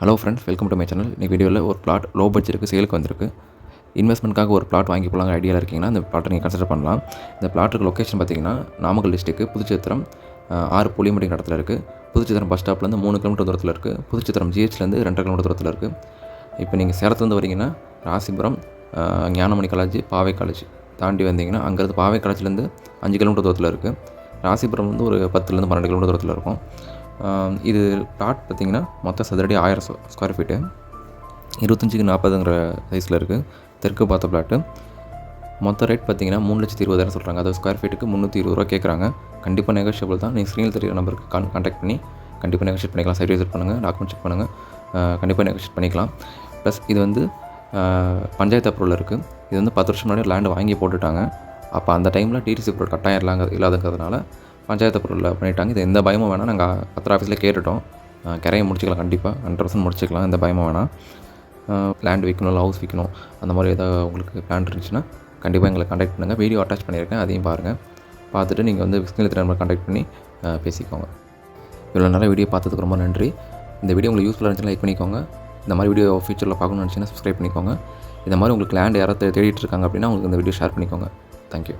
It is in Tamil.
Hello friends, welcome to my channel. இந்த வீடியோவில் ஒரு பிளாட் லோ பட்ஜெட்டுக்கு சேலுக்கு வந்திருக்கு. இன்வெஸ்ட்மெண்ட்காக ஒரு பிளாட் வாங்கி போகலாங்க ஐடியாவில் இருக்கீங்கன்னா இந்த பிளாட்டை நீங்கள் கன்சிடர் பண்ணலாம். இந்த பிளாட்டுக்கு லொக்கேஷன் பார்த்தீங்கன்னா நாமக்கல் டிஸ்ட்ரிக்ட் புதுச்சத்திரம் 6 புளியம்பட்டி இடத்துல இருக்குது. புதுச்சத்திரம் பஸ் ஸ்டாப்லேருந்து 3 கிலோமீட்டர் தூரத்தில் இருக்குது. புதுச்சத்திரம் ஜிஹெச்லேருந்து 2 கிலோமீட்டர் தூரத்தில் இருக்குது. இப்போ நீங்கள் சேலத்துலேருந்து வரீங்கன்னா ராசிபுரம் ஞானமணி காலேஜ், பாவை காலேஜ் தாண்டி வந்தீங்கன்னா அங்கேருந்து பாவை காலேஜ்லேருந்து 5 கிலோமீட்டர் தூரத்தில் இருக்குது. ராசிபுரம் வந்து ஒரு 10லேருந்து 12 கிலோமீட்டர் தூரத்தில் இருக்கும். இது பிளாட் பார்த்திங்கன்னா மொத்தம் சதுரடி 1000 ஸ்கொயர் ஃபீட்டு, 25க்கு 40ங்கிற சைஸில் இருக்குது. தெற்கு பார்த்த பிளாட்டு. மொத்த ரேட் பார்த்திங்கன்னா 3,20,000 சொல்கிறாங்க. அதாவது ஸ்கொயர் ஃபீட்டுக்கு 320 ரூபா கேட்குறாங்க. கண்டிப்பாக நெகோஷியபிள் தான். நீங்கள் ஸ்க்ரீனில் தெரியுற நம்பருக்கு கான்டாக்ட் பண்ணி கண்டிப்பாக நெகோஷியேட் பண்ணிக்கலாம். சைட் விசிட் பண்ணுங்கள், டாக்குமெண்ட் செக் பண்ணுங்கள், கண்டிப்பாக நெகோஷியேட் பண்ணிக்கலாம். ப்ளஸ் இது வந்து பஞ்சாயத்து அப்ரூவல் இருக்குது. இது வந்து 10 வருஷம் முன்னாடி லேண்டு வாங்கி போட்டுட்டாங்க. அப்போ அந்த டைமில் டிடிசி அப்ரூவல் கட்டாயம் இல்லாதங்கிறதுனால பஞ்சாயத்து அப்ரூவல் பண்ணிட்டாங்க. இது எந்த பயமும் வேணாம். நாங்கள் பத்திர ஆஃபீஸில் கேட்டுட்டோம். கிரையை முடிச்சிக்கலாம், கண்டிப்பாக 100% முடிச்சிக்கலாம், எந்த பயமும் வேணாம். லேண்ட் விற்கணும், இல்லை ஹவுஸ் விற்கணும், அந்த மாதிரி ஏதாவது உங்களுக்கு பிளான் இருந்துச்சுன்னா கண்டிப்பாக எங்களை கான்டாக்ட் பண்ணுங்கள். வீடியோ அட்டாச் பண்ணியிருக்கேன், அதையும் பாருங்கள். பார்த்துட்டு நீங்கள் வந்து ஸ்க்ரீனில் தெரியாத நம்பர் கான்டாக்ட் பண்ணி பேசிக்கோங்க. இவ்வளோ நேரம் வீடியோ பார்த்ததுக்கு ரொம்ப நன்றி. இந்த வீடியோ உங்களுக்கு யூஸ்ஃபுல்லாக இருந்துச்சுன்னா லைக் பண்ணிக்கோங்க. இந்த மாதிரி வீடியோ ஃபியூச்சரில் பார்க்கணும்னு நினச்சிங்கன்னா சப்ஸ்கிரைப் பண்ணிக்கோங்க. இந்த மாதிரி உங்களுக்கு லேண்ட் யாராவது தேடிட்டு இருக்காங்க அப்படின்னா உங்களுக்கு இந்த வீடியோ ஷேர் பண்ணிக்கோங்க. தேங்க்யூ.